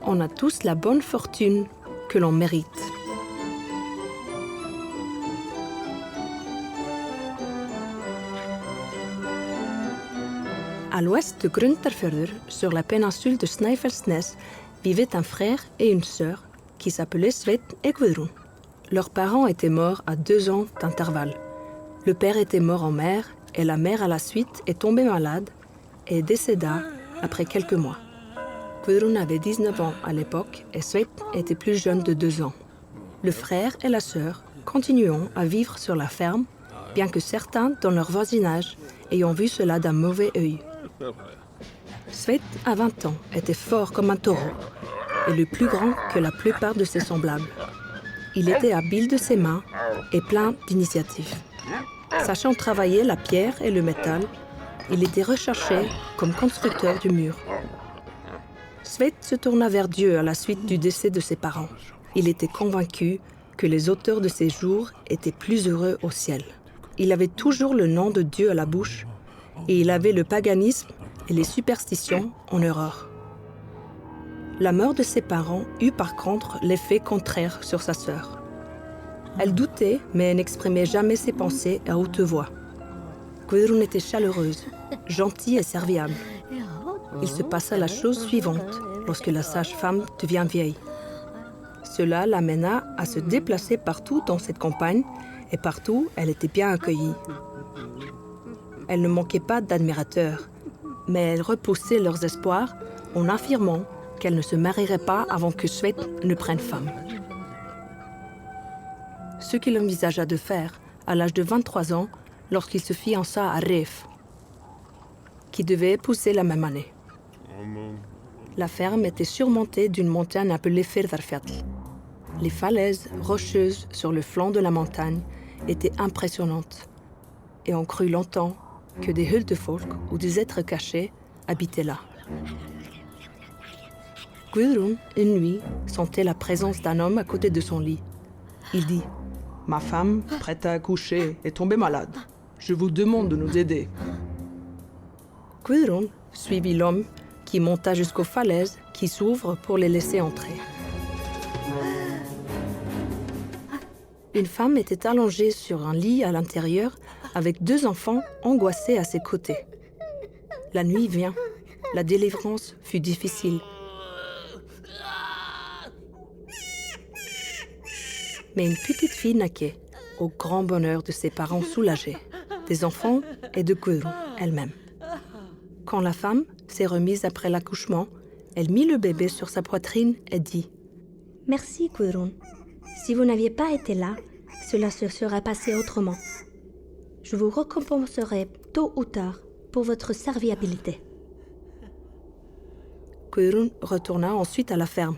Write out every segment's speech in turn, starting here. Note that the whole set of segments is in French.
on a tous la bonne fortune que l'on mérite. À l'ouest de Grundarfjörður, sur la péninsule de Snæfellsnes, vivaient un frère et une sœur qui s'appelaient Sveinn et Guðrún. Leurs parents étaient morts à 2 ans d'intervalle. Le père était mort en mer et la mère à la suite est tombée malade et décéda après quelques mois. Guðrún avait 19 ans à l'époque et Sveinn était plus jeune de 2 ans. Le frère et la sœur continueront à vivre sur la ferme, bien que certains dans leur voisinage ayant vu cela d'un mauvais œil. Sveinn, à 20 ans, était fort comme un taureau et le plus grand que la plupart de ses semblables. Il était habile de ses mains et plein d'initiative. Sachant travailler la pierre et le métal, il était recherché comme constructeur du mur. Sveinn se tourna vers Dieu à la suite du décès de ses parents. Il était convaincu que les auteurs de ses jours étaient plus heureux au ciel. Il avait toujours le nom de Dieu à la bouche et il avait le paganisme et les superstitions en horreur. La mort de ses parents eut par contre l'effet contraire sur sa sœur. Elle doutait, mais n'exprimait jamais ses pensées à haute voix. Guðrún était chaleureuse, gentille et serviable. Il se passa la chose suivante lorsque la sage-femme devient vieille. Cela l'amena à se déplacer partout dans cette campagne et partout elle était bien accueillie. Elle ne manquait pas d'admirateurs, mais elle repoussait leurs espoirs en affirmant qu'elle ne se marierait pas avant que Sveinn ne prenne femme. Ce qu'il envisagea de faire à l'âge de 23 ans lorsqu'il se fiança à Ref, qui devait épouser la même année. La ferme était surmontée d'une montagne appelée Firðarfjall. Les falaises rocheuses sur le flanc de la montagne étaient impressionnantes et on crut longtemps que des huldufolk ou des êtres cachés habitaient là. Guðrún, une nuit, sentait la présence d'un homme à côté de son lit. Il dit « Ma femme, prête à accoucher, est tombée malade. Je vous demande de nous aider. » Guðrún suivit l'homme qui monta jusqu'aux falaises qui s'ouvrent pour les laisser entrer. Une femme était allongée sur un lit à l'intérieur avec 2 enfants angoissés à ses côtés. La nuit vient. La délivrance fut difficile. Mais une petite fille naquait, au grand bonheur de ses parents soulagés, des enfants et de Guðrún elle-même. Quand la femme s'est remise après l'accouchement, elle mit le bébé sur sa poitrine et dit « Merci Guðrún. Si vous n'aviez pas été là, cela se serait passé autrement. Je vous récompenserai tôt ou tard pour votre serviabilité. » Guðrún retourna ensuite à la ferme.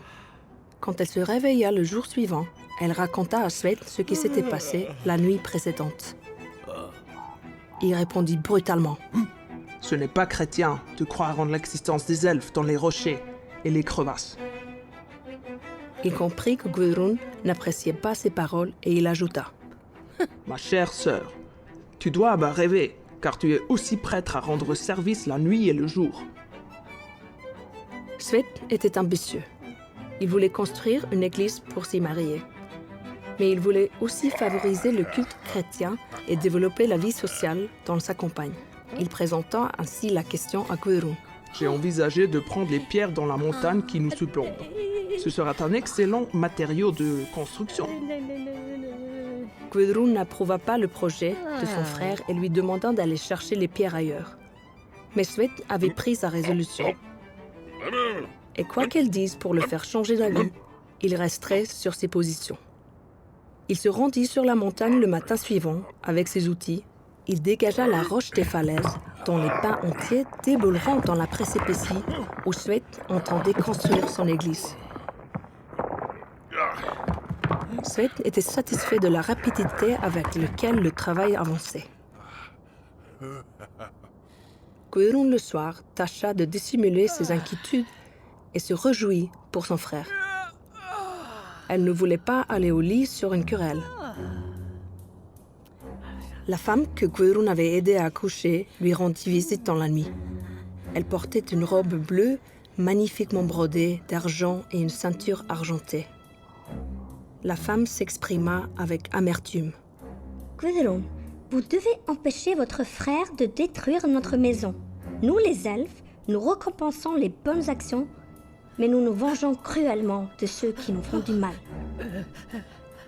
Quand elle se réveilla le jour suivant, elle raconta à Sveinn ce qui s'était passé la nuit précédente. Il répondit brutalement « Ce n'est pas chrétien de croire en l'existence des elfes dans les rochers et les crevasses. » Il comprit que Guðrún n'appréciait pas ses paroles et il ajouta « Ma chère sœur, tu dois me rêver, car tu es aussi prêtre à rendre service la nuit et le jour. » Sveinn était ambitieux. Il voulait construire une église pour s'y marier. Mais il voulait aussi favoriser le culte chrétien et développer la vie sociale dans sa campagne. Il présenta ainsi la question à Guðrún. « J'ai envisagé de prendre les pierres dans la montagne qui nous surplombe. Ce sera un excellent matériau de construction. » Guðrún n'approuva pas le projet de son frère et lui demanda d'aller chercher les pierres ailleurs. Mais Sveinn avait pris sa résolution. Et quoi qu'elle dise pour le faire changer d'avis, il resterait sur ses positions. Il se rendit sur la montagne le matin suivant avec ses outils. Il dégagea la roche des falaises, dont les pins entiers débouleront dans la précipicie où Sveinn entendait construire son église. Sveinn était satisfait de la rapidité avec laquelle le travail avançait. Guðrún le soir tâcha de dissimuler ses inquiétudes et se réjouit pour son frère. Elle ne voulait pas aller au lit sur une querelle. La femme que Guðrún avait aidé à accoucher lui rendit visite dans la nuit. Elle portait une robe bleue magnifiquement brodée d'argent et une ceinture argentée. La femme s'exprima avec amertume. Gudrun, vous devez empêcher votre frère de détruire notre maison. Nous, les elfes, nous récompensons les bonnes actions, mais nous nous vengeons cruellement de ceux qui nous font du mal.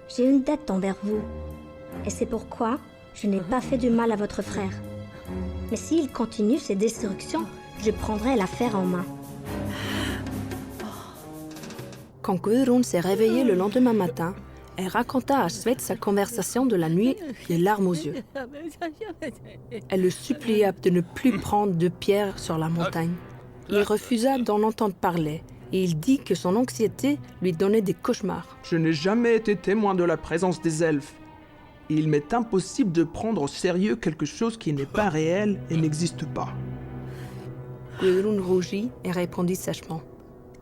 J'ai une dette envers vous, et c'est pourquoi je n'ai pas fait du mal à votre frère. Mais s'il continue ses destructions, je prendrai l'affaire en main. Quand Gudrun s'est réveillée le lendemain matin, elle raconta à Svend sa conversation de la nuit, les larmes aux yeux. Elle le supplia de ne plus prendre de pierres sur la montagne. Il refusa d'en entendre parler et il dit que son anxiété lui donnait des cauchemars. Je n'ai jamais été témoin de la présence des elfes. Il m'est impossible de prendre au sérieux quelque chose qui n'est pas réel et n'existe pas. Gudrun rougit et répondit sèchement.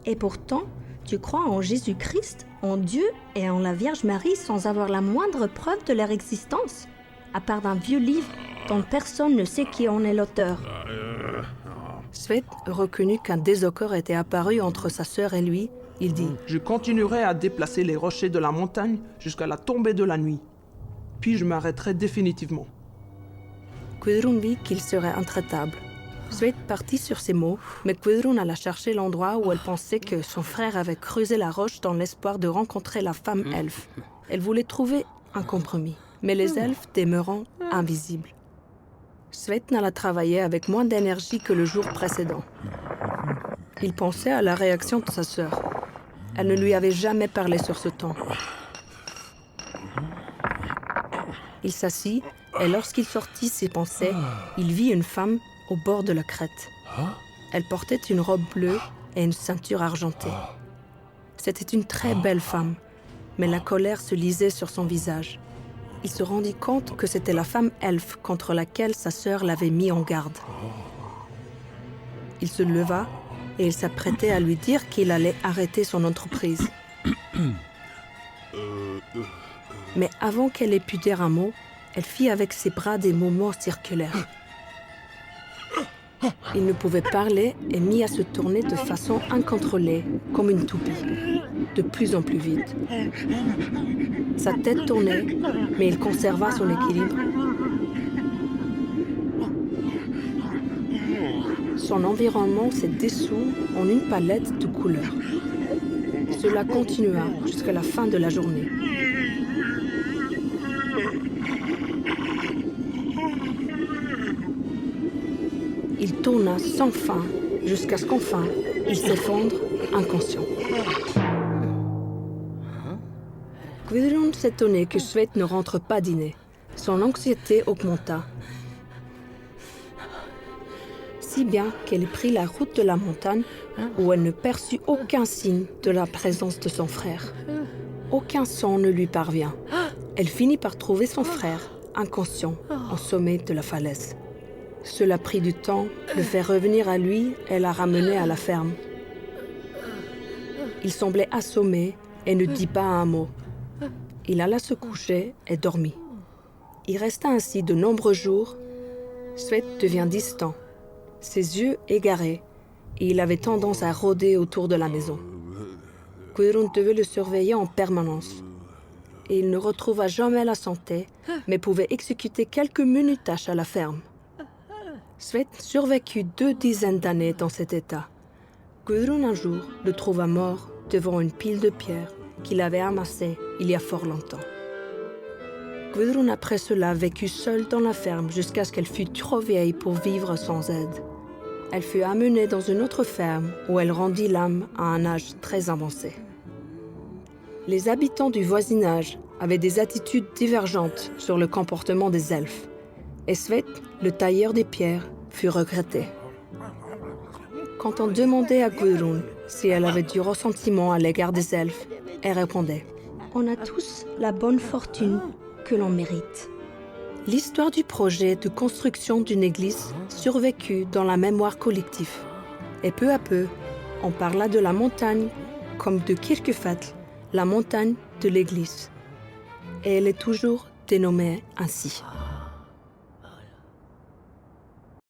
Et pourtant, tu crois en Jésus-Christ, en Dieu et en la Vierge Marie sans avoir la moindre preuve de leur existence, à part d'un vieux livre dont personne ne sait qui en est l'auteur. Svend reconnut qu'un désaccord était apparu entre sa sœur et lui. Il dit « Je continuerai à déplacer les rochers de la montagne jusqu'à la tombée de la nuit. Puis je m'arrêterai définitivement. » Gudrun vit qu'il serait intraitable. Svend partit sur ces mots, mais Gudrun alla chercher l'endroit où elle pensait que son frère avait creusé la roche dans l'espoir de rencontrer la femme elfe. Elle voulait trouver un compromis, mais les elfes demeurant invisibles. Svend alla travailler avec moins d'énergie que le jour précédent. Il pensait à la réaction de sa sœur. Elle ne lui avait jamais parlé sur ce ton. Il s'assit et lorsqu'il sortit ses pensées, il vit une femme au bord de la crête. Elle portait une robe bleue et une ceinture argentée. C'était une très belle femme, mais la colère se lisait sur son visage. Il se rendit compte que c'était la femme elfe contre laquelle sa sœur l'avait mis en garde. Il se leva et il s'apprêtait à lui dire qu'il allait arrêter son entreprise. Mais avant qu'elle ait pu dire un mot, elle fit avec ses bras des mouvements circulaires. Il ne pouvait parler et mit à se tourner de façon incontrôlée, comme une toupie, de plus en plus vite. Sa tête tournait, mais il conserva son équilibre. Son environnement s'est dissous en une palette de couleurs. Cela continua jusqu'à la fin de la journée. Il tourna sans fin jusqu'à ce qu'enfin, il s'effondre inconscient. Gudrun s'étonnait que Svend ne rentre pas dîner. Son anxiété augmenta. Si bien qu'elle prit la route de la montagne où elle ne perçut aucun signe de la présence de son frère. Aucun son ne lui parvint. Elle finit par trouver son frère, inconscient, au sommet de la falaise. Cela prit du temps, le faire revenir à lui et la ramener à la ferme. Il semblait assommé et ne dit pas un mot. Il alla se coucher et dormit. Il resta ainsi de nombreux jours. Svend devient distant, ses yeux égarés, et il avait tendance à rôder autour de la maison. Gudrun devait le surveiller en permanence. Et il ne retrouva jamais la santé, mais pouvait exécuter quelques menus tâches à la ferme. Svend survécut 2 dizaines d'années dans cet état. Gudrun un jour le trouva mort devant une pile de pierres qu'il avait amassée il y a fort longtemps. Gudrun après cela vécut seule dans la ferme jusqu'à ce qu'elle fût trop vieille pour vivre sans aide. Elle fut amenée dans une autre ferme où elle rendit l'âme à un âge très avancé. Les habitants du voisinage avaient des attitudes divergentes sur le comportement des elfes. Et Svend, le tailleur des pierres, fut regretté. Quand on demandait à Gudrun si elle avait du ressentiment à l'égard des elfes, elle répondait « On a tous la bonne fortune que l'on mérite. » L'histoire du projet de construction d'une église survécut dans la mémoire collective. Et peu à peu, on parla de la montagne comme de Kirkjufell, la montagne de l'église. Et elle est toujours dénommée ainsi.